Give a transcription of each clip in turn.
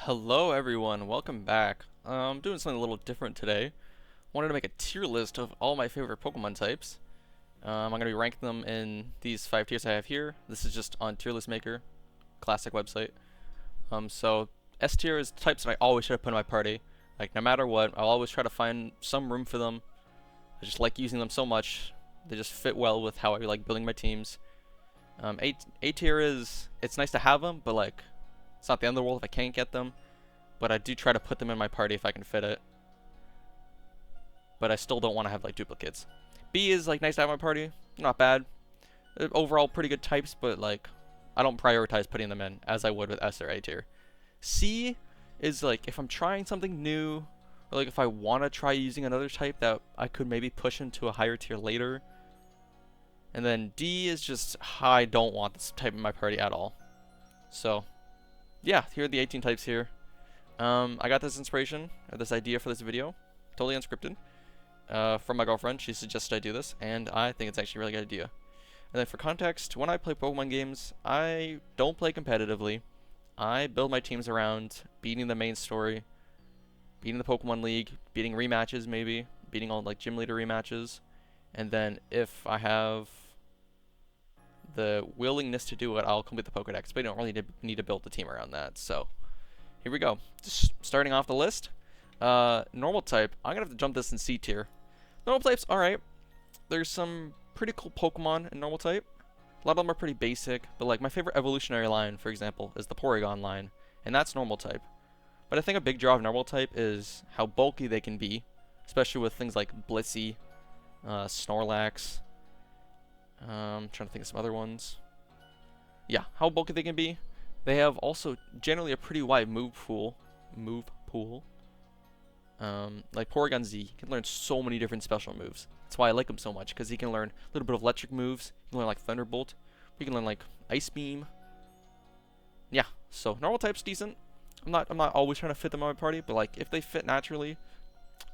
Hello everyone, welcome back. I'm doing something a little different today. Wanted to make a tier list of all my favorite Pokemon types. I'm going to be ranking them in these 5 tiers I have here. This is just on Tier List Maker, classic website. So S tier is types that I always try to put in my party. Like no matter what, I'll always try to find some room for them. I just like using them so much. They just fit well with how I like building my teams. A tier is, it's nice to have them, but like it's not the end of the world if I can't get them, but I do try to put them in my party if I can fit it. But I still don't want to have like duplicates. B is like nice to have in my party, not bad. Overall pretty good types, but like I don't prioritize putting them in as I would with S or A tier. C is like if I'm trying something new, or like if I want to try using another type that I could maybe push into a higher tier later. And then D is just I don't want this type in my party at all. So yeah, here are the 18 types here. I got this inspiration, or this idea for this video, totally unscripted, from my girlfriend. She suggested I do this, and I think it's actually a really good idea. And then for context, when I play Pokemon games, I don't play competitively. I build my teams around beating the main story, beating the Pokemon League, beating rematches maybe, beating all like gym leader rematches, and then if I have the willingness to do it, I'll complete the Pokedex, but I don't really need to build the team around that. So here we go. Just starting off the list. Normal type, I'm gonna have to jump this in C tier. Normal types, alright. There's some pretty cool Pokemon in normal type. A lot of them are pretty basic, but like my favorite evolutionary line, for example, is the Porygon line, and that's normal type. But I think a big draw of normal type is how bulky they can be, especially with things like Blissey, Snorlax. Trying to think of some other ones. Yeah, how bulky they can be. They have also generally a pretty wide move pool. Like Porygon Z can learn so many different special moves. That's why I like him so much, because he can learn a little bit of electric moves. He can learn like Thunderbolt. He can learn like Ice Beam. Yeah, so normal type's decent. I'm not always trying to fit them in my party, but like if they fit naturally,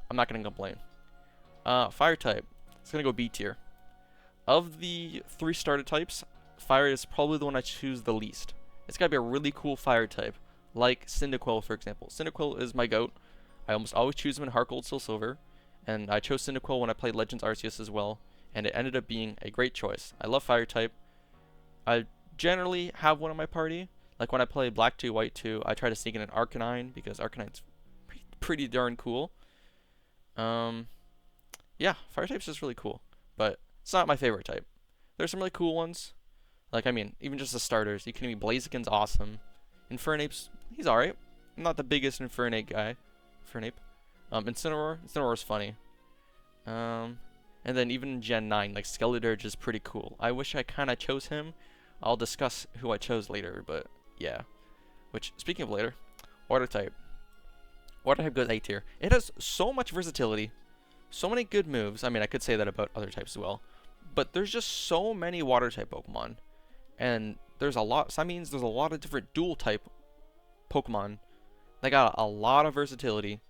I'm not gonna complain. Fire type. It's gonna go B tier. Of the 3 starter types, fire is probably the one I choose the least. It's gotta be a really cool fire type, like Cyndaquil, for example. Cyndaquil is my goat. I almost always choose him in Heart Gold, Soul Silver, and I chose Cyndaquil when I played Legends Arceus as well, and it ended up being a great choice. I love fire type. I generally have one in my party. Like when I play Black 2, White 2, I try to sneak in an Arcanine, because Arcanine's pretty darn cool. Yeah, fire type's just really cool, but it's not my favorite type. There's some really cool ones. Like, I mean, even just the starters. You can be Blaziken's awesome. Infernape's, he's alright. I'm not the biggest Infernape guy. Infernape. Incineroar's funny. And then even Gen 9, like Skeledirge is pretty cool. I wish I kind of chose him. I'll discuss who I chose later, but yeah. Which, speaking of later, Water type. Water type goes A tier. It has so much versatility. So many good moves. I mean, I could say that about other types as well. But there's just so many water type Pokemon. And there's a lot, so that means there's a lot of different dual type Pokemon. They got a lot of versatility.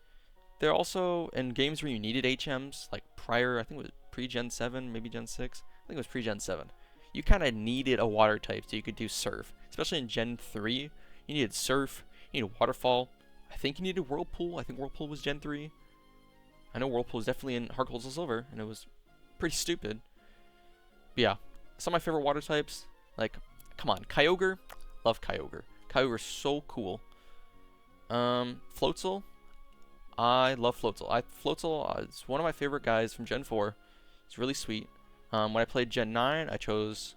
They're also in games where you needed HMs, like prior, I think it was pre-Gen 7, maybe Gen 6. I think it was pre-Gen 7. You kind of needed a water type so you could do Surf. Especially in Gen 3, you needed Surf, you needed Waterfall. I think you needed Whirlpool. I think Whirlpool was Gen 3. I know Whirlpool was definitely in Heart Gold Soul Silver, and it was pretty stupid. But yeah, some of my favorite water types, like, come on, Kyogre, love Kyogre. Kyogre's so cool. Floatzel, I love Floatzel. Floatzel is one of my favorite guys from Gen 4. It's really sweet. When I played Gen 9, I chose,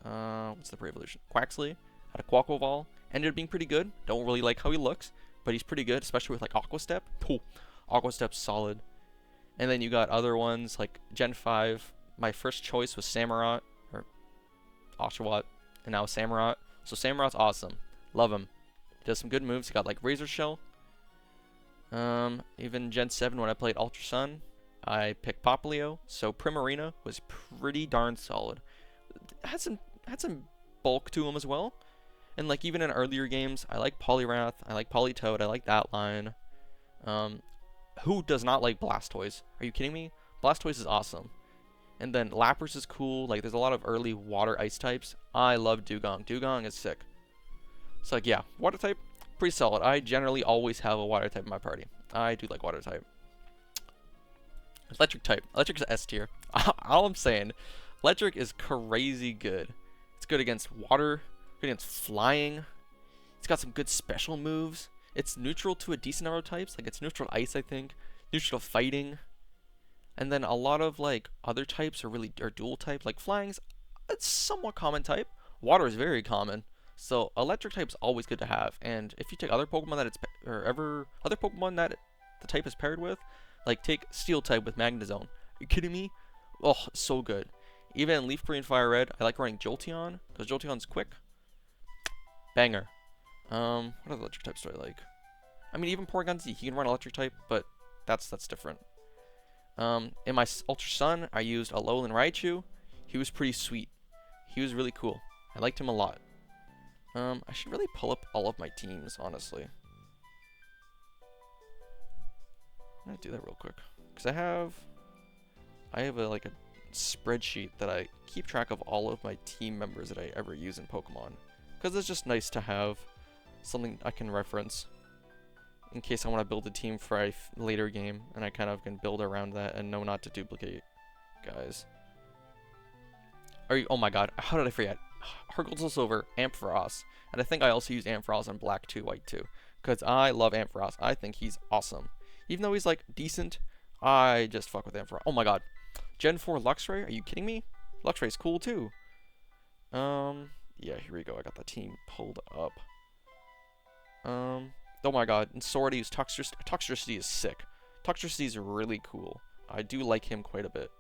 what's the Brave Evolution? Quaxley, had a Quaquaval, ended up being pretty good. Don't really like how he looks, but he's pretty good, especially with like Aqua Step. Aqua Step's solid. And then you got other ones like Gen 5. My first choice was Samurott, or Oshawott, and now Samurott. So Samurott's awesome. Love him. He does some good moves. He got like Razor Shell. Even Gen 7 when I played Ultra Sun, I picked Popplio. So Primarina was pretty darn solid. Had some bulk to him as well. And like even in earlier games, I like Poliwrath, I like Politoed, I like that line. Who does not like Blastoise? Are you kidding me? Blastoise is awesome. And then Lapras is cool. Like, there's a lot of early water ice types. I love Dugong. Dugong is sick. So, like, yeah. Water type, pretty solid. I generally always have a water type in my party. I do like water type. Electric type. Electric's S tier. All I'm saying, electric is crazy good. It's good against water, good against flying. It's got some good special moves. It's neutral to a decent number of types. Like, it's neutral to ice, I think. Neutral to fighting. And then a lot of, like, other types are dual type. Like, flying's a somewhat common type. Water is very common. So, electric type's always good to have. And if you take other Pokemon that other Pokemon that the type is paired with, like, take Steel type with Magnezone. Are you kidding me? Oh, so good. Even in Leaf Green, Fire Red, I like running Jolteon, because Jolteon's quick. Banger. What other electric types do I like? I mean, even Porygon Z, he can run electric type, but that's different. In my Ultra Sun, I used a Alolan Raichu. He was pretty sweet. He was really cool. I liked him a lot. I should really pull up all of my teams, honestly. I'm gonna do that real quick, because I have like a spreadsheet that I keep track of all of my team members that I ever use in Pokemon, because it's just nice to have something I can reference in case I want to build a team for a later game, and I kind of can build around that and know not to duplicate guys. Oh my god, how did I forget? Hergul's Silver, Ampharos, and I think I also use Ampharos on Black 2, White 2, because I love Ampharos. I think he's awesome. Even though he's, like, decent, I just fuck with Ampharos. Oh my god. Gen 4 Luxray? Are you kidding me? Luxray's cool, too. Yeah, here we go. I got the team pulled up. Oh my god. In Sword, I use Toxtricity. Toxtricity is sick. Toxtricity is really cool. I do like him quite a bit.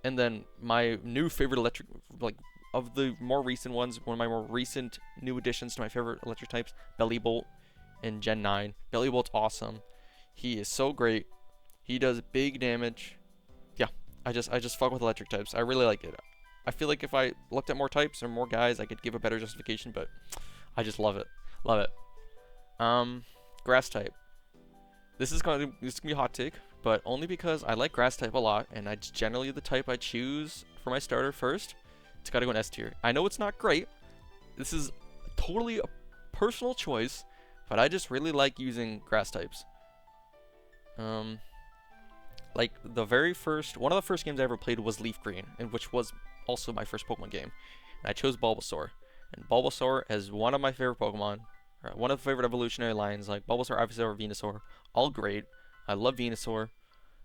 And then, my new favorite electric, like, of the more recent ones, one of my more recent new additions to my favorite electric types, Bellibolt in Gen 9. Bellibolt's awesome. He is so great. He does big damage. Yeah, I just fuck with electric types. I really like it. I feel like if I looked at more types or more guys, I could give a better justification, but I just love it. Love it. Grass type. This is gonna be a hot take, but only because I like grass type a lot, and it's generally the type I choose for my starter first. It's gotta go in S tier. I know it's not great. This is totally a personal choice, but I just really like using grass types. Like one of the first games I ever played was Leaf Green, and which was also my first Pokemon game. And I chose Bulbasaur, and Bulbasaur is one of my favorite Pokemon, or one of the favorite evolutionary lines, like Bulbasaur, Ivysaur, Venusaur, all great. I love Venusaur.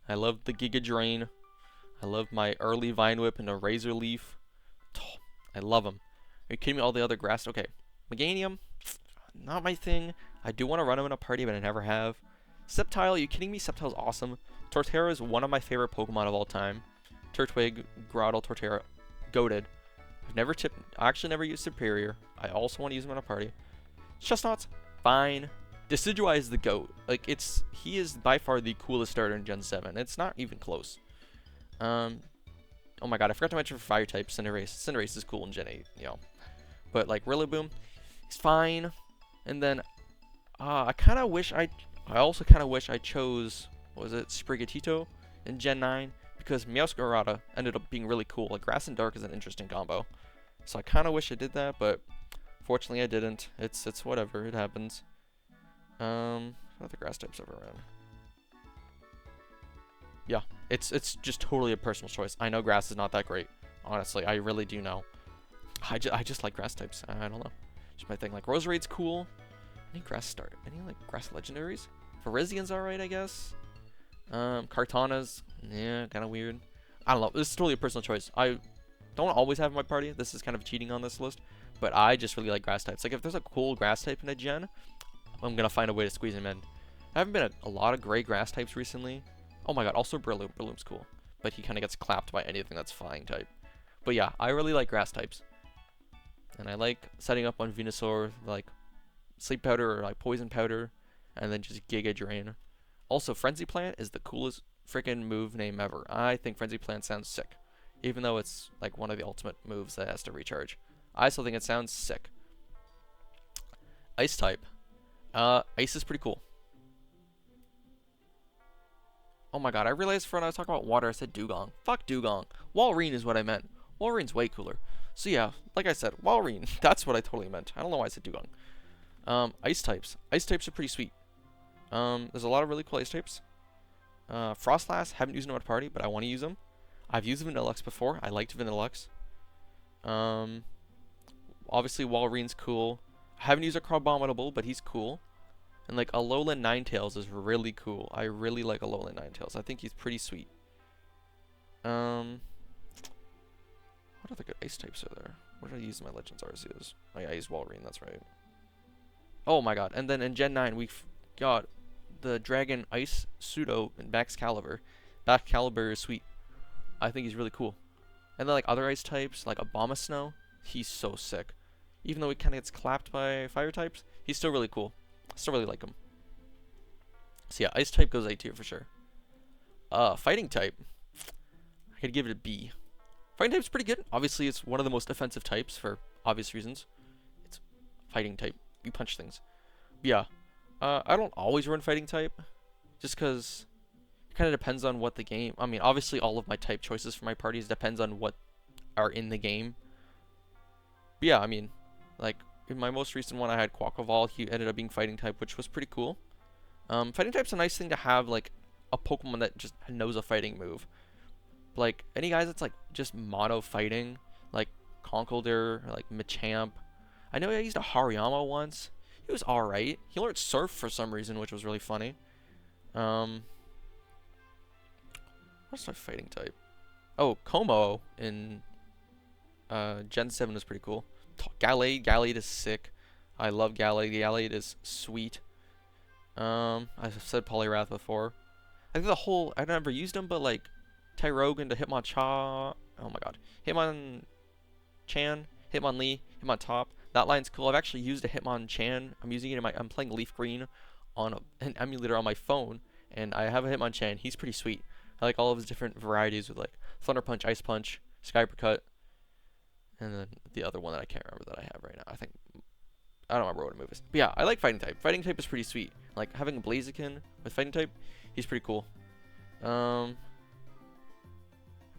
I love the Giga Drain. I love my early Vine Whip and a Razor Leaf. I love them. Are you kidding me? All the other grass. Okay, Meganium, not my thing. I do want to run him in a party, but I never have. Sceptile, are you kidding me? Sceptile's awesome. Torterra is one of my favorite Pokemon of all time. Turtwig, Groudon, Torterra, goated. I actually never used Superior. I also want to use him in a party. Chestnut's fine. Decidueye is the GOAT. Like, he is by far the coolest starter in Gen 7. It's not even close. Oh my god, I forgot to mention for fire type, Cinderace. Cinderace is cool in Gen 8, you know. But, like, Rillaboom, he's fine. And then, I also kind of wish I chose, what was it, Sprigatito in Gen 9, because Meowscarada ended up being really cool. Like, Grass and Dark is an interesting combo. So I kind of wish I did that, but fortunately I didn't. It's whatever, it happens. What other grass types ever around? Yeah, it's just totally a personal choice. I know grass is not that great. Honestly, I really do know. I just like grass types. I don't know. Just my thing. Like, Roserade's cool. Any grass legendaries? Virizian's alright, I guess. Kartana's, yeah, kind of weird. I don't know. This is totally a personal choice. I don't always have in my party. This is kind of cheating on this list. But I just really like grass types. Like, if there's a cool grass type in a gen, I'm going to find a way to squeeze him in. I haven't been a lot of gray grass types recently. Oh my god, also Breloom. Breloom's cool. But he kind of gets clapped by anything that's flying type. But yeah, I really like grass types. And I like setting up on Venusaur, like, Sleep Powder or, like, Poison Powder. And then just Giga Drain. Also, Frenzy Plant is the coolest freaking move name ever. I think Frenzy Plant sounds sick. Even though it's, like, one of the ultimate moves that has to recharge. I still think it sounds sick. Ice type. Ice is pretty cool. Oh my god, I realized when I was talking about water, I said Dugong. Fuck Dugong. Walrein is what I meant. Walrein's way cooler. So yeah, like I said, Walrein. That's what I totally meant. I don't know why I said Dugong. Ice types. Ice types are pretty sweet. There's a lot of really cool ice types. Frostlass, haven't used them at a party, but I want to use them. I've used Vanillux before. I liked Vanillux. Obviously Walrein's cool. I haven't used a Crabominable, but he's cool. And like Alolan Ninetales is really cool. I really like Alolan Ninetales. I think he's pretty sweet. What other good ice types are there? What did I use in my Legends Arceus? Oh yeah, I used Walrein, that's right. Oh my god. And then in Gen 9 we've got the Dragon Ice Pseudo and Baxcalibur. Baxcalibur is sweet. I think he's really cool. And then like other ice types, like Abomasnow, he's so sick. Even though he kind of gets clapped by fire types, he's still really cool. I still really like him. So yeah, ice type goes A tier for sure. Fighting type, I could give it a B. Fighting type's pretty good. Obviously, it's one of the most offensive types for obvious reasons. It's fighting type. You punch things. But yeah, I don't always run fighting type, just because it kind of depends on what the game. I mean, obviously, all of my type choices for my parties depends on what are in the game. But yeah, I mean, like in my most recent one, I had Quaquaval. He ended up being fighting type, which was pretty cool. Fighting type's a nice thing to have, like a Pokemon that just knows a fighting move. Like any guys that's like just mono fighting, like Conkeldurr, or like Machamp. I know I used a Hariyama once. He was alright. He learned Surf for some reason, which was really funny. What's my fighting type? Oh, Como in Gen 7 is pretty cool. Gallade. Gallade is sick. I love Gallade. Gallade is sweet. I've said Poliwrath before. I think the whole, I've never used him, but like Tyrogun to Hitmonchan. Oh my god. Hitmonchan, Hitmonlee, Hitmontop. That line's cool. I've actually used a Hitmonchan. I'm using it in my, I'm playing Leaf Green on an emulator on my phone, and I have a Hitmonchan. He's pretty sweet. I like all of his different varieties with like Thunder Punch, Ice Punch, Sky Uppercut, and then the other one that I can't remember that I have right now. I don't remember what move is. But yeah, I like fighting type. Fighting type is pretty sweet. Like having a Blaziken with fighting type, he's pretty cool. Have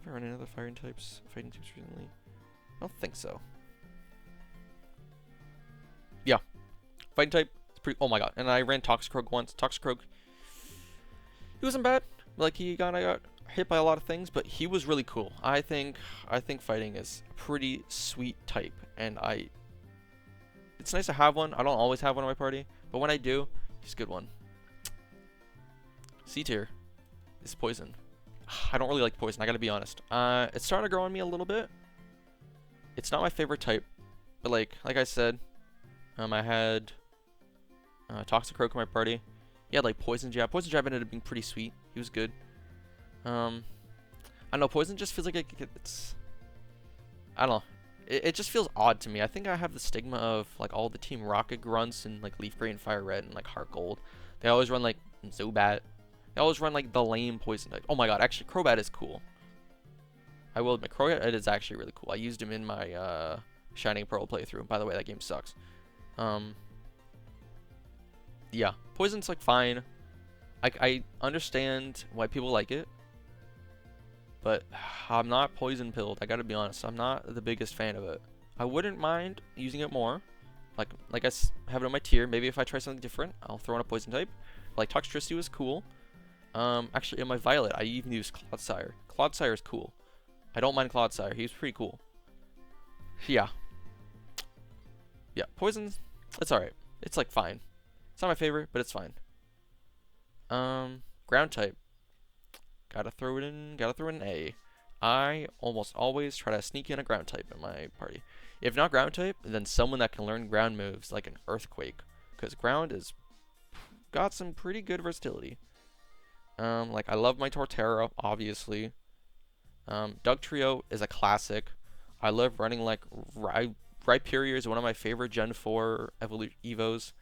I run any other fighting types recently? I don't think so. Yeah, fighting type. It's pretty. Oh my god! And I ran Toxicroak once. Toxicroak. He wasn't bad. Like I got hit by a lot of things, but he was really cool. I think fighting is a pretty sweet type, and it's nice to have one. I don't always have one in my party, but when I do, he's a good one. C tier is Poison. I don't really like Poison, I gotta be honest. It's starting to grow on me a little bit. It's not my favorite type, but like I said, I had Toxicroak in my party. He had like Poison Jab. Poison Jab ended up being pretty sweet. He was good. I don't know, Poison just feels like it's, I don't know. It just feels odd to me. I think I have the stigma of like all the Team Rocket grunts and like Leaf Green, Fire Red, and like Heart Gold. They always run like Zubat. They always run like the lame poison type. Oh my god, actually Crobat is cool. I will admit, Crobat is actually really cool. I used him in my Shining Pearl playthrough. By the way, that game sucks. Yeah, Poison's like fine. I understand why people like it, but I'm not poison pilled. I gotta be honest. I'm not the biggest fan of it. I wouldn't mind using it more. Like I have it on my tier. Maybe if I try something different, I'll throw in a poison type. Like Toxtricity was cool. Actually in my Violet, I even used Clodsire. Clodsire is cool. I don't mind Clodsire. He's pretty cool. Yeah. Yeah, poison. It's alright. It's like fine. It's not my favorite, but it's fine. Ground type. Gotta throw it in an A. I almost always try to sneak in a ground type in my party. If not ground type, then someone that can learn ground moves like an earthquake. Because ground is got some pretty good versatility. Like I love my Torterra, obviously. Dugtrio is a classic. I love running like Rhyperior is one of my favorite Gen 4 Evos.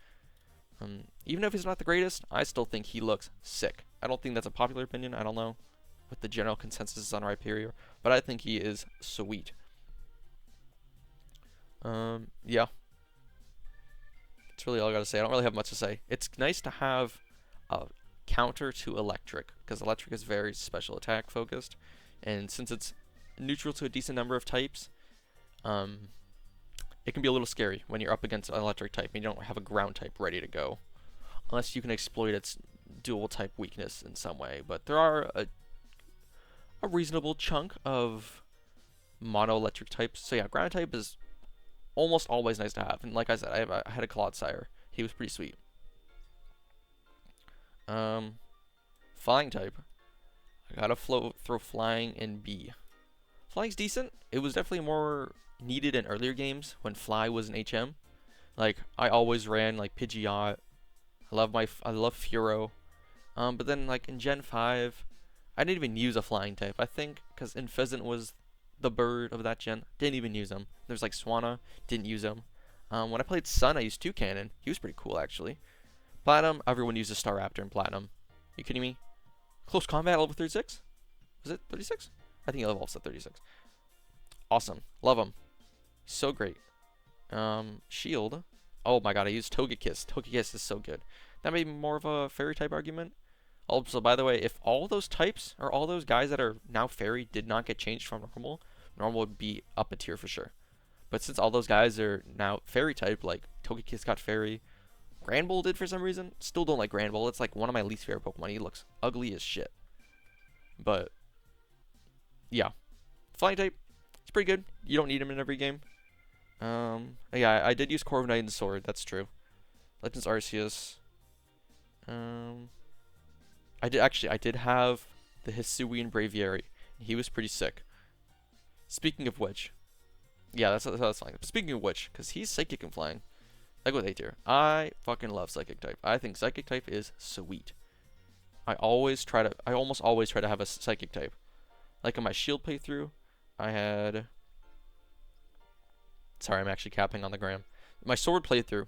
Even if he's not the greatest, I still think he looks sick. I don't think that's a popular opinion. I don't know what the general consensus is on Rhyperior, but I think he is sweet. Yeah. That's really all I gotta say. I don't really have much to say. It's nice to have a counter to Electric, because Electric is very special attack focused, and since it's neutral to a decent number of types, it can be a little scary when you're up against an electric type and you don't have a ground type ready to go. Unless you can exploit its dual type weakness in some way. But there are a reasonable chunk of mono electric types. So yeah, ground type is almost always nice to have. And like I said, I had a Clodsire. He was pretty sweet. Flying type. I gotta throw flying in B. Flying's decent. It was definitely more needed in earlier games when fly was an HM. Like I always ran like Pidgeot. I love Furo. But then like in Gen 5, I didn't even use a flying type. I think because Pheasant was the bird of that gen. Didn't even use him. There's like Swanna. Didn't use him. When I played Sun, I used Toucannon. He was pretty cool actually. Platinum, everyone uses Staraptor in Platinum. You kidding me? Close combat level 36? Was it 36? I think he leveled up to 36. Awesome. Love him. So great. Shield. Oh my god, I used Togekiss. Togekiss is so good. That may be more of a fairy type argument. Also, by the way, if all those types, or all those guys that are now fairy did not get changed from normal, normal would be up a tier for sure. But since all those guys are now fairy type, like Togekiss got fairy, Granbull did for some reason, still don't like Granbull. It's like one of my least favorite Pokemon. He looks ugly as shit. But, yeah. Flying type, it's pretty good. You don't need him in every game. Yeah, I did use Corviknight and Sword, that's true. Legends Arceus. I did have the Hisuian Braviary. He was pretty sick. Speaking of which, yeah, that's flying. Speaking of which, because he's Psychic and flying. I go with A tier. I fucking love Psychic type. I think Psychic type is sweet. I almost always try to have a Psychic type. Like in my Shield playthrough, I had. Sorry, I'm actually capping on the gram. My Sword playthrough,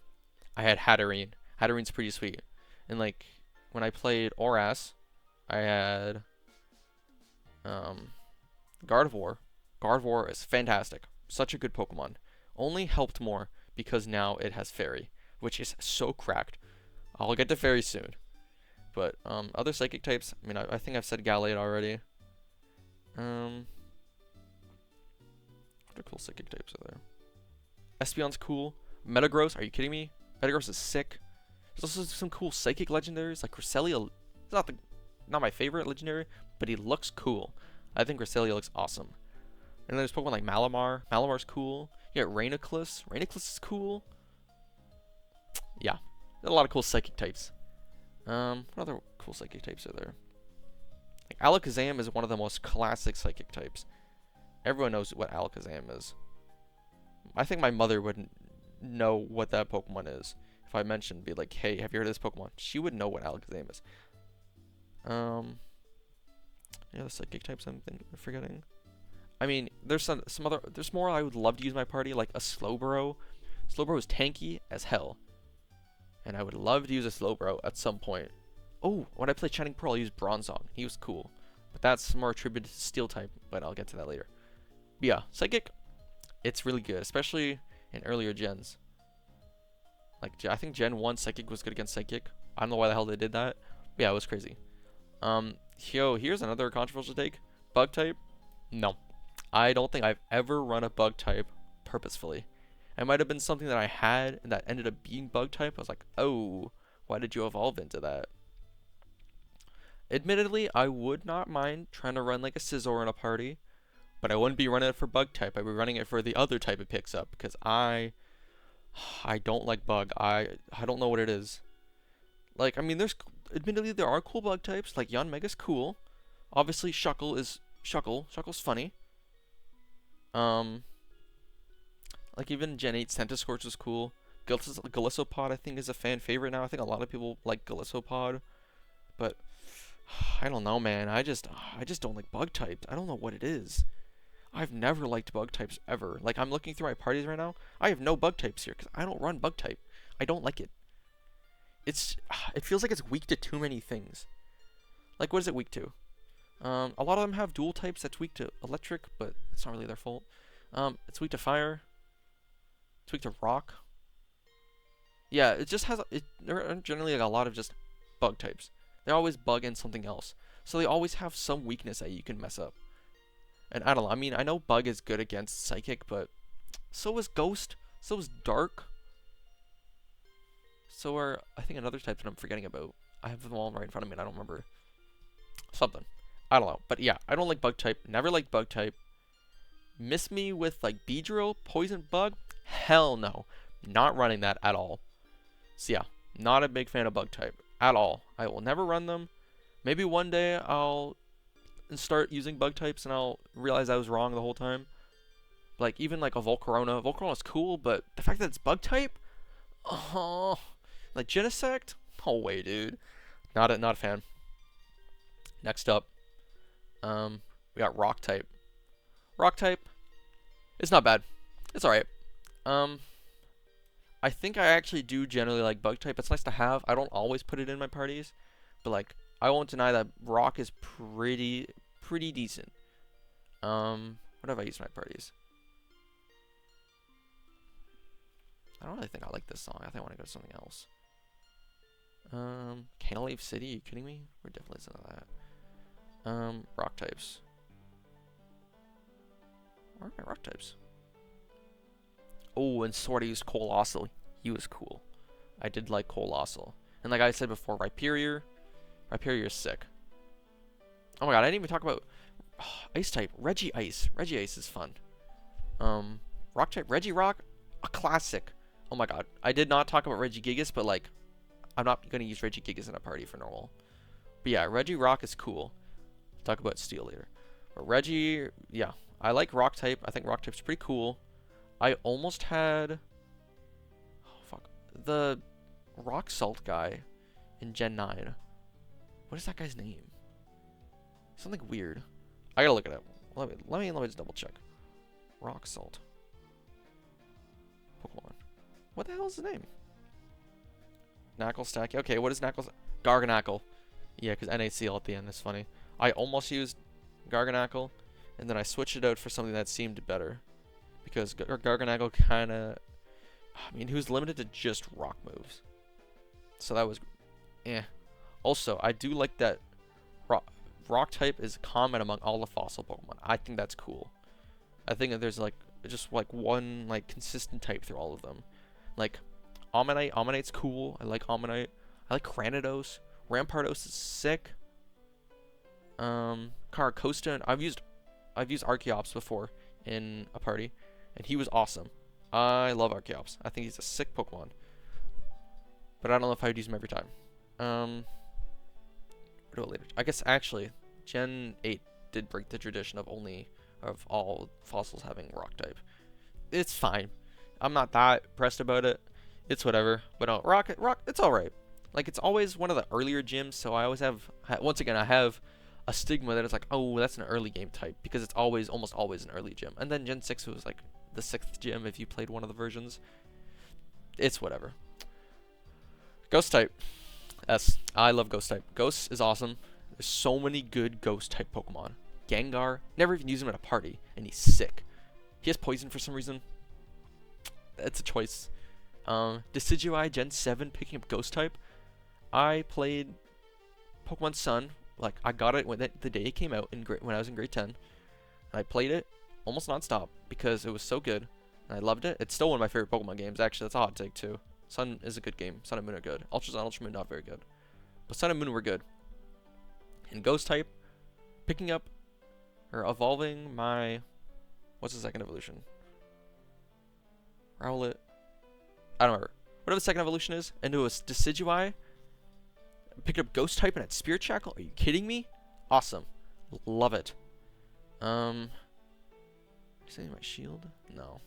I had Hatterene. Hatterene's pretty sweet. And like when I played Oras, I had Gardevoir. Gardevoir is fantastic. Such a good Pokemon. Only helped more because now it has Fairy, which is so cracked. I'll get to Fairy soon. But other Psychic types, I mean, I think I've said Gallade already. What other cool Psychic types are there? Espeon's cool. Metagross, are you kidding me? Metagross is sick. There's also some cool Psychic legendaries, like Cresselia. It's not my favorite legendary, but he looks cool. I think Cresselia looks awesome. And then there's Pokemon like Malamar. Malamar's cool. You got Rainiclus. Rainiclus is cool. Yeah, there's a lot of cool Psychic types. What other cool Psychic types are there? Like Alakazam is one of the most classic Psychic types. Everyone knows what Alakazam is. I think my mother would know what that Pokemon is. If I mentioned, be like, hey, have you heard of this Pokemon? She would know what Alakazam is. Yeah, the Psychic types I'm forgetting. I mean, there's there's more I would love to use in my party, like a Slowbro. Slowbro is tanky as hell. And I would love to use a Slowbro at some point. Oh, when I played Shining Pearl, I used Bronzong. He was cool. But that's more attributed to Steel type, but I'll get to that later. But yeah, Psychic, it's really good, especially in earlier gens. Like, I think Gen 1 Psychic was good against Psychic. I don't know why the hell they did that. But yeah, it was crazy. Here's another controversial take. Bug type? No. I don't think I've ever run a bug type purposefully. It might have been something that I had and that ended up being bug type. I was like, oh, why did you evolve into that? Admittedly, I would not mind trying to run like a Scizor in a party, but I wouldn't be running it for bug type. I'd be running it for the other type it picks up because I don't like bug. I don't know what it is. Like, I mean, admittedly there are cool bug types. Like Yanmega's cool. Obviously, Shuckle's funny. Like even Gen 8 Centiskorch was cool. Galissopod I think is a fan favorite now. I think a lot of people like Galissopod, but I don't know, man. I just don't like bug types. I don't know what it is. I've never liked bug types ever. Like, I'm looking through my parties right now. I have no bug types here because I don't run bug type. I don't like it. It feels like it's weak to too many things. Like, what is it weak to? A lot of them have dual types that's weak to electric, but it's not really their fault. It's weak to fire. It's weak to rock. Yeah, it just has. There are generally like a lot of just bug types. They always bug in something else, so they always have some weakness that you can mess up. And I don't know. I mean, I know bug is good against psychic, but so is ghost. So is Dark. So are, I think, another type that I'm forgetting about. I have them all right in front of me and I don't remember. Something. I don't know. But yeah, I don't like Bug type. Never liked Bug type. Miss me with like Beedrill, Poison Bug? Hell no. Not running that at all. So yeah, not a big fan of Bug type at all. I will never run them. Maybe one day I'll start using Bug types and I'll realize I was wrong the whole time. Like even like a Volcarona. Volcarona's cool, but the fact that it's Bug type? Oh, like Genesect? No way, dude. Not a fan. Next up, we got Rock type. Rock type, it's not bad. It's alright. I think I actually do generally like Bug type. It's nice to have. I don't always put it in my parties, but like I won't deny that Rock is pretty decent. What have I used in my parties? I don't really think I like this song. I think I want to go to something else. Cantilever City? Are you kidding me? We're definitely listening to that. Rock types. Where are my rock types? Oh, and Sword I used Colossal. He was cool. I did like Colossal. And like I said before, Rhyperior. Rhyperior is sick. Oh my god, I didn't even talk about Ice type. Regice. Regice is fun. Rock type. Regirock, a classic. Oh my god. I did not talk about Regigigas, but like, I'm not going to use Regigigas in a party for normal. But yeah, Regirock is cool. Talk about Steel later. But yeah. I like Rock type. I think Rock type's pretty cool. I almost had... Oh, fuck. The Rock Salt guy in Gen 9. What is that guy's name? Something weird. I gotta look it up. Let me just double check. Rock Salt. Pokemon. What the hell is his name? Knackle Stack. Okay, what is Knackle? Garganackle. Yeah, because NaCl at the end is funny. I almost used Garganackle, and then I switched it out for something that seemed better. Because Garganackle kind of... I mean, he was limited to just rock moves. So that was... eh. Also, I do like that rock type is common among all the fossil Pokemon. I think that's cool. I think that there's like just like one like consistent type through all of them. Like Omanyte. Omanyte's cool. I like Omanyte. I like Cranidos. Rampardos is sick. Caracosta. And I've used Archeops before in a party, and he was awesome. I love Archeops. I think he's a sick Pokemon. But I don't know if I would use him every time. We'll do it later. I guess actually, Gen 8 did break the tradition of all fossils having rock type. It's fine. I'm not that pressed about it. It's whatever. But no, rock, it's alright. Like, it's always one of the earlier gyms, so I always have, once again, I have a stigma that it's like, oh, that's an early game type, because it's almost always an early gym. And then Gen 6 was like the 6th gym if you played one of the versions. It's whatever. Ghost type. S. I love Ghost type. Ghost is awesome. There's so many good Ghost type Pokemon. Gengar, never even use him at a party, and he's sick. He has poison for some reason. That's a choice. Decidueye Gen 7 picking up Ghost type. I played Pokemon Sun. Like, I got it the day it came out when I was in grade 10. And I played it almost non-stop because it was so good. And I loved it. It's still one of my favorite Pokemon games. Actually, that's a hot take too. Sun is a good game. Sun and Moon are good. Ultra Sun, Ultra Moon, not very good. But Sun and Moon were good. And Ghost type, picking up or evolving my... What's the second evolution? Rowlet. I don't remember. Whatever the second evolution is, into a Decidueye. Picked up Ghost type and had Spirit Shackle. Are you kidding me? Awesome. Love it. Is that my shield? No.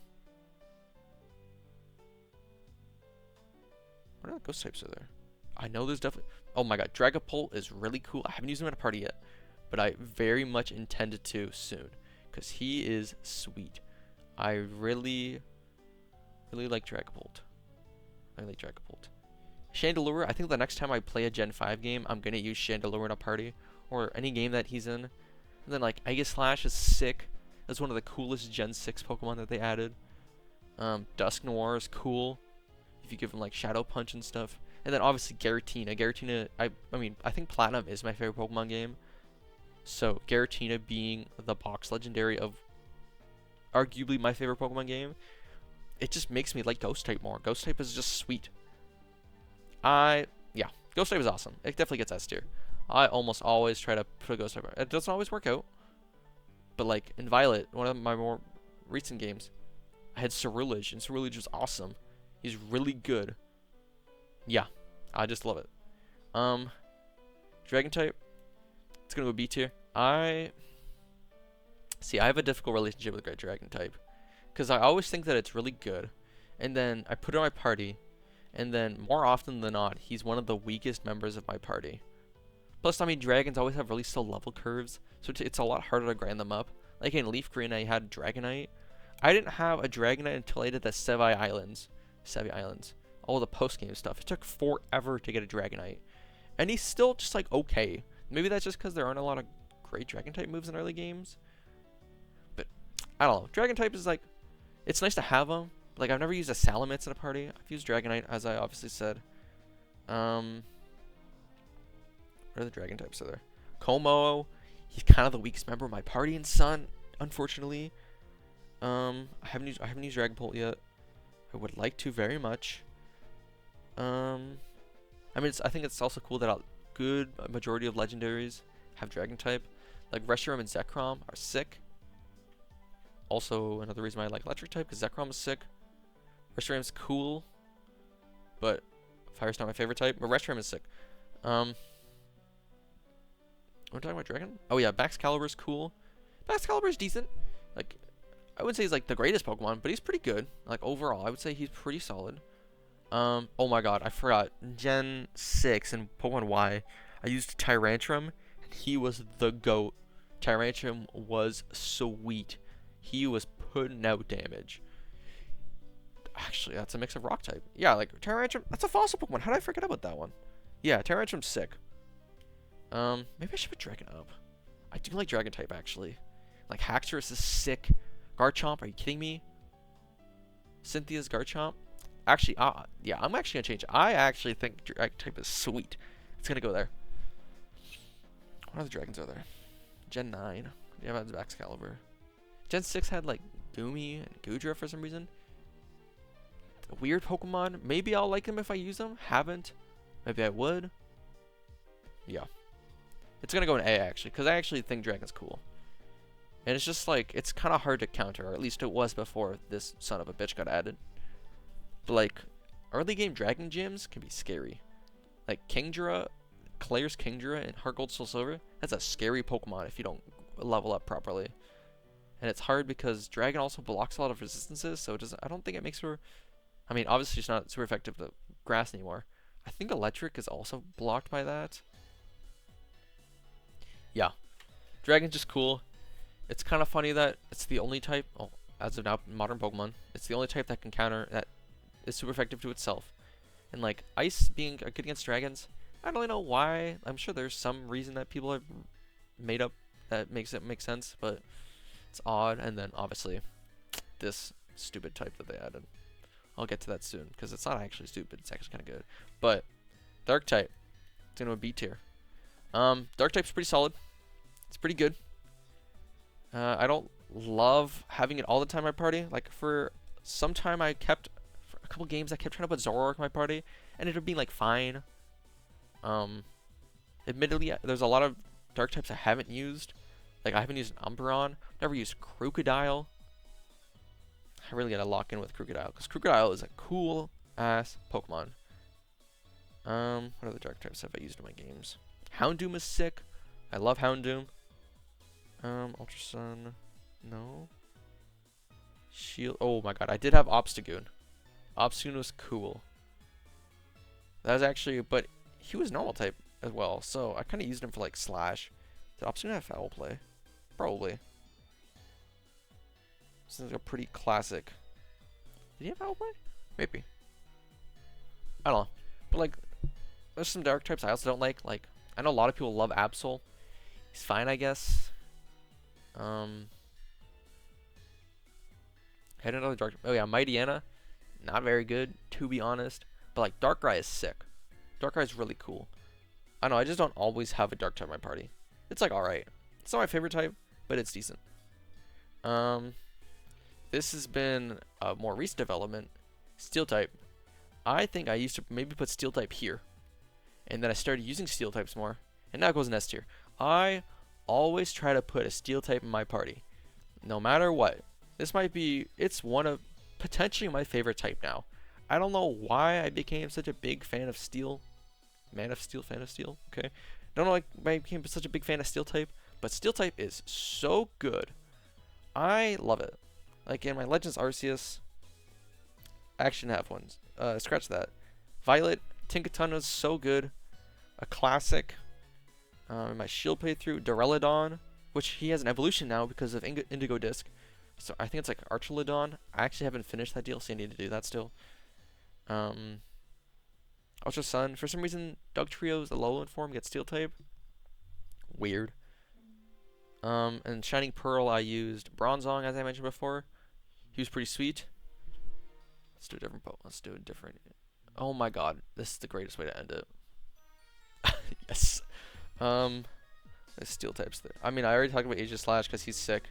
What other ghost types are there? I know there's definitely... Oh my god, Dragapult is really cool. I haven't used him at a party yet, but I very much intended to soon, because he is sweet. I really like Dragapult. I like Dragapult. Chandelure, I think the next time I play a Gen 5 game, I'm going to use Chandelure in a party, or any game that he's in. And then, like, Aegislash is sick. That's one of the coolest Gen 6 Pokemon that they added. Dusk Noir is cool, if you give him, like, Shadow Punch and stuff. And then, obviously, Giratina. Giratina, I mean, I think Platinum is my favorite Pokemon game. So, Giratina being the box legendary of arguably my favorite Pokemon game, it just makes me like Ghost type more. Ghost type is just sweet. Yeah, Ghost type is awesome. It definitely gets S tier. I almost always try to put a Ghost type. It doesn't always work out. But like in Violet, one of my more recent games, I had Ceruledge, and Ceruledge is awesome. He's really good. Yeah, I just love it. Dragon type, it's gonna go B tier. I have a difficult relationship with Great Dragon type, because I always think that it's really good, and then I put it on my party, and then more often than not, he's one of the weakest members of my party. Plus, I mean, dragons always have really slow level curves, so it's a lot harder to grind them up. Like in Leaf Green, I had Dragonite. I didn't have a Dragonite until I did the Sevi Islands. All the post-game stuff. It took forever to get a Dragonite. And he's still just like okay. Maybe that's just because there aren't a lot of great Dragon type moves in early games. But I don't know. Dragon type is like, it's nice to have them. Like I've never used a Salamence in a party. I've used Dragonite, as I obviously said. What are the Dragon types are there? Como, he's kind of the weakest member of my party in Sun, unfortunately. I haven't used Dragon Pult yet. I would like to very much. I mean, I think it's also cool that a good majority of legendaries have Dragon type. Like Reshiram and Zekrom are sick. Also, another reason why I like Electric type, because Zekrom is sick. Reshiram's cool, but Fire's not my favorite type. But Reshiram is sick. We're talking about Dragon? Oh yeah, Baxcalibur's cool. Baxcalibur's decent. Like, I wouldn't say he's like the greatest Pokemon, but he's pretty good. Like overall, I would say he's pretty solid. Oh my god, I forgot. Gen 6 in Pokemon Y, I used Tyrantrum, and he was the GOAT. Tyrantrum was sweet. He was putting out damage. Actually, that's a mix of rock type. Yeah, like Tyrantrum, that's a fossil Pokemon. How did I forget about that one? Yeah, Tyrantrum's sick. Maybe I should put Dragon up. I do like Dragon type, actually. Like, Haxorus is sick. Garchomp, are you kidding me? Cynthia's Garchomp. Actually, yeah, I'm actually going to change it. I actually think Dragon type is sweet. It's going to go there. What other dragons are there? Gen 9. Yeah, that's Excalibur. Gen 6 had, like, Goomy and Goodra for some reason. A weird Pokemon. Maybe I'll like them if I use them. Haven't. Maybe I would. Yeah. It's going to go in A, actually, because I actually think Dragon's cool. And it's just, like, it's kind of hard to counter, or at least it was before this son of a bitch got added. But, like, early game Dragon gyms can be scary. Like, Kingdra, Claire's Kingdra in Heart Gold Soul Silver, that's a scary Pokemon if you don't level up properly. And it's hard because Dragon also blocks a lot of resistances, so it doesn't, I don't think it makes her... I mean, obviously it's not super effective to grass anymore. I think Electric is also blocked by that. Yeah. Dragon's just cool. It's kind of funny that it's the only type, oh, as of now, modern Pokemon, it's the only type that can counter, that is super effective to itself. And like, Ice being good against Dragons, I don't really know why. I'm sure there's some reason that people have made up that makes it make sense, but it's odd. And then obviously, this stupid type that they added. I'll get to that soon, because it's not actually stupid, it's actually kind of good. But, Dark type, it's going to be B tier. Dark type's pretty solid. It's pretty good. I don't love having it all the time in my party. Like, for some time for a couple games, I kept trying to put Zoroark in my party, and it ended up being, like, fine. Admittedly, there's a lot of Dark types I haven't used. Like, I haven't used Umbreon, never used Crocodile. I really gotta lock in with Crocodile, because Crocodile is a cool-ass Pokemon. What other Dark types have I used in my games? Houndoom is sick. I love Houndoom. Ultra Sun. No. Shield. Oh my god, I did have Obstagoon. Obstagoon was cool. That was actually, but he was normal type as well, so I kind of used him for like Slash. Did Obstagoon have Foul Play? Probably. This is a pretty classic. Did he have Foul Play? Maybe. I don't know. But like, there's some Dark types I also don't like. Like, I know a lot of people love Absol. He's fine, I guess. Had another Dark. Oh yeah, Mightyena. Not very good, to be honest. But like, Darkrai is sick. Darkrai is really cool. I know, I just don't always have a Dark type in my party. It's like alright. It's not my favorite type, but it's decent. this has been a more recent development. Steel type. I think I used to maybe put steel type here, and then I started using steel types more, and now it goes in S tier. I always try to put a steel type in my party, no matter what. This might be, it's one of potentially my favorite type now. I don't know why I became such a big fan of steel. Man of steel, fan of steel. Okay. Don't know why I became such a big fan of steel type, but steel type is so good. I love it. Like in my Legends Arceus, I actually have one. Scratch that. Violet, Tinkaton was so good. A classic. In my Shield playthrough, Duraludon, which he has an evolution now because of Indigo Disc. So I think it's like Archaludon. I actually haven't finished that DLC. I need to do that still. Ultra Sun. For some reason, Dugtrio's the Alolan form gets Steel type. Weird. And Shining Pearl, I used Bronzong, as I mentioned before. He was pretty sweet. Let's do a different Pokemon. Let's do a different. Oh my god, this is the greatest way to end it. Yes. There's Steel types there. I mean, I already talked about Aegislash because he's sick.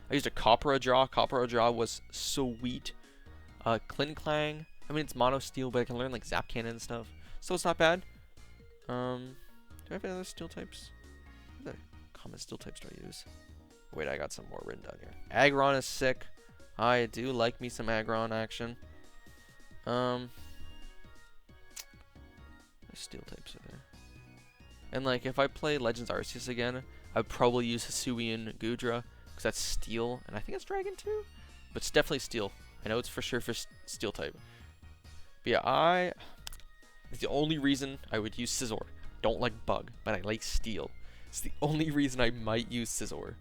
I used a Copperodra. Copperodra was sweet. Klinklang. I mean, it's mono steel, but I can learn like Zap Cannon and stuff, so it's not bad. Do I have any other steel types? What other common steel types do I use? Wait, I got some more written down here. Aggron is sick. I do like me some Aggron action. There's steel types are there. And like, if I play Legends Arceus again, I'd probably use Hisuian Gudra, because that's steel, and I think it's dragon too, but it's definitely steel. I know it's for sure for steel type. But yeah, it's the only reason I would use Scizor. Don't like Bug, but I like steel. It's the only reason I might use Scizor.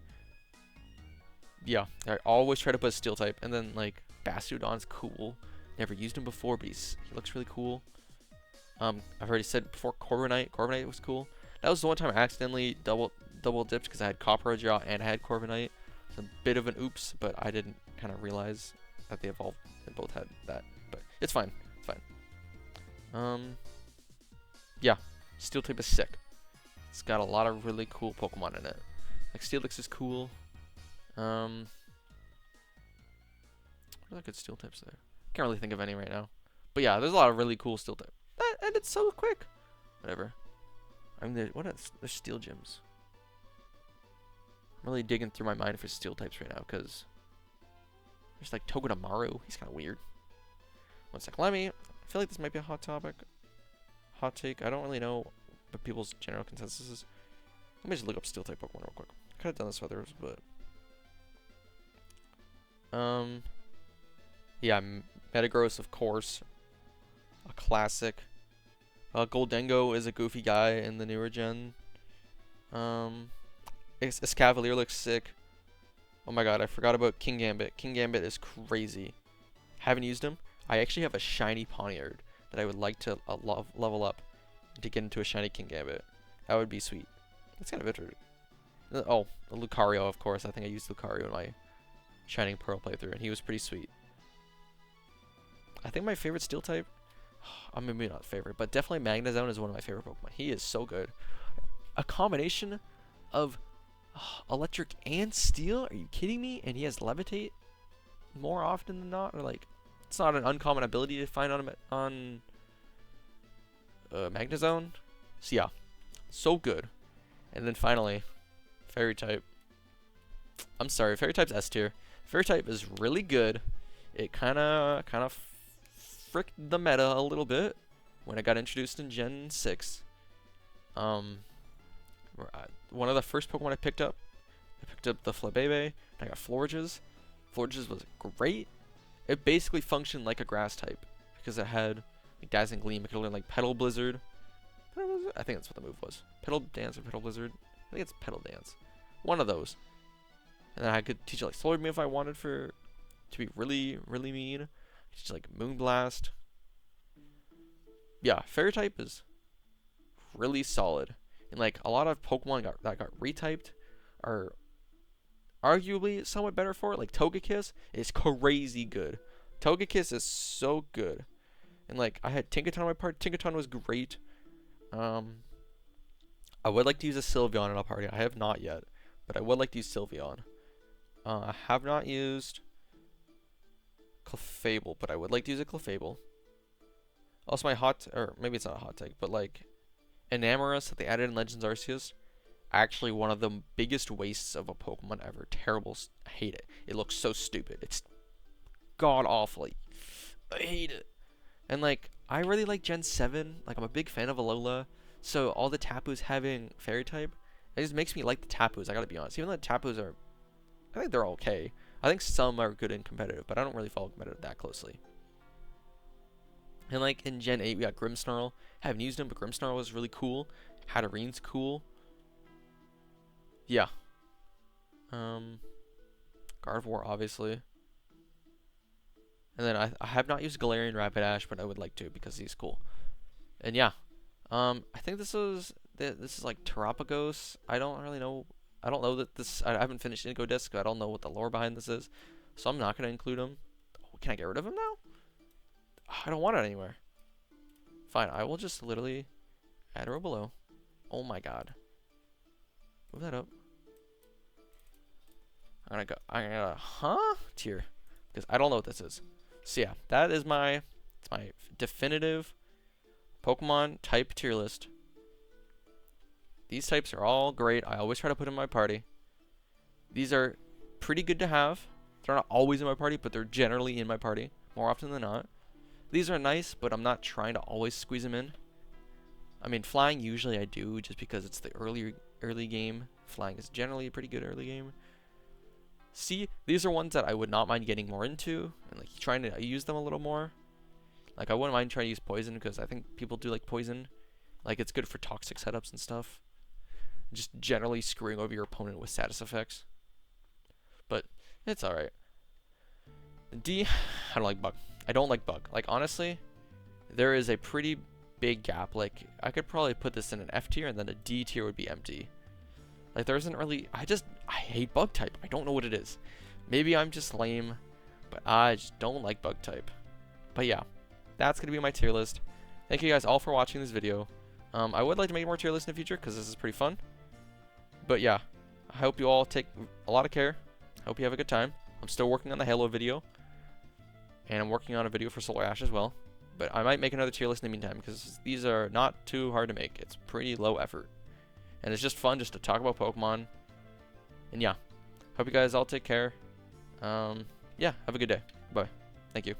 Yeah, I always try to put a steel type, and then like Bastiodon's cool. Never used him before, but he looks really cool. I've already said before Corviknight. Corviknight was cool. That was the one time I accidentally double dipped because I had Copperodra and I had Corviknight. It's a bit of an oops, but I didn't kind of realize that they evolved. They both had that, but it's fine. It's fine. Yeah, Steel type is sick. It's got a lot of really cool Pokemon in it. Like Steelix is cool. What are the good Steel types there? Can't really think of any right now. But yeah, there's a lot of really cool Steel type. That ended so quick. Whatever. I mean, there's Steel gyms. I'm really digging through my mind for Steel types right now because there's like Togedemaru. He's kind of weird. One sec. I feel like this might be a hot topic. Hot take. I don't really know what people's general consensus is. Let me just look up Steel type Pokemon real quick. I could have done this with others, but yeah, Metagross, of course, a classic. Goldengo is a goofy guy in the newer gen. Escavalier looks sick. Oh my god, I forgot about King Gambit. King Gambit is crazy. Haven't used him. I actually have a shiny Poniard that I would like to level up to get into a shiny King Gambit. That would be sweet. That's kind of interesting. Oh, Lucario, of course. I think I used Lucario in my Shining Pearl playthrough, and he was pretty sweet. I think my favorite Steel type, maybe not favorite, but definitely Magnezone is one of my favorite Pokemon. He is so good. A combination of electric and steel? Are you kidding me? And he has Levitate more often than not? Or like, it's not an uncommon ability to find on Magnezone. So yeah, so good. And then finally, Fairy type. I'm sorry, Fairy type's S tier. Fairy type is really good. It kind of fricked the meta a little bit when I got introduced in Gen 6. One of the first Pokemon I picked up the Flabebe, and I got Florges. Florges was great. It basically functioned like a grass type because it had like Dazzling Gleam. It could learn like Petal Blizzard. I think that's what the move was. Petal Dance or Petal Blizzard. I think it's Petal Dance. One of those. And then I could teach it like Solar Beam if I wanted to be really, really mean. I could teach like Moonblast. Yeah, Fairy type is really solid. And like a lot of Pokemon that got retyped are arguably somewhat better for it. Like Togekiss is crazy good. Togekiss is so good. And like I had Tinkaton on my part. Tinkaton was great. I would like to use a Sylveon in a party. I have not yet, but I would like to use Sylveon. I have not used Clefable, but I would like to use a Clefable. Also, my hot, or maybe it's not a hot take, but like Enamorus that they added in Legends Arceus, actually one of the biggest wastes of a Pokemon ever. Terrible. I hate it. It looks so stupid. It's god awful. I hate it. And like, I really like Gen 7. Like, I'm a big fan of Alola. So all the Tapus having Fairy type, it just makes me like the Tapus. I gotta be honest. Even though the Tapus are, I think they're okay. I think some are good and competitive, but I don't really follow competitive that closely. And like in Gen 8, we got Grimmsnarl. Haven't used him, but Grimmsnarl was really cool. Hatterene's cool. Yeah. Gardevoir, obviously. And then I have not used Galarian Rapidash, but I would like to because he's cool. And yeah. I think this is like Terapagos. I don't really know. I don't know that this. I haven't finished Indigo Disc. I don't know what the lore behind this is, so I'm not gonna include him. Oh, can I get rid of him now? I don't want it anywhere. Fine, I will just literally add her below. Oh my god. Move that up. I'm gonna tier because I don't know what this is. So yeah, that is my definitive Pokemon type tier list. These types are all great. I always try to put in my party. These are pretty good to have. They're not always in my party, but they're generally in my party more often than not. These are nice, but I'm not trying to always squeeze them in. I mean, flying usually I do just because it's the early game. Flying is generally a pretty good early game. See, these are ones that I would not mind getting more into and like trying to use them a little more. Like I wouldn't mind trying to use poison because I think people do like poison. Like it's good for toxic setups and stuff. Just generally screwing over your opponent with status effects. But it's alright. D, I don't like bug. I don't like bug. Like honestly, there is a pretty big gap. Like I could probably put this in an F tier and then a D tier would be empty. Like there isn't really, I hate bug type. I don't know what it is. Maybe I'm just lame, but I just don't like bug type. But yeah, that's going to be my tier list. Thank you guys all for watching this video. I would like to make more tier lists in the future because this is pretty fun. But yeah, I hope you all take a lot of care. I hope you have a good time. I'm still working on the Halo video. And I'm working on a video for Solar Ash as well. But I might make another tier list in the meantime because these are not too hard to make. It's pretty low effort. And it's just fun just to talk about Pokemon. And yeah, hope you guys all take care. Yeah, have a good day. Bye. Thank you.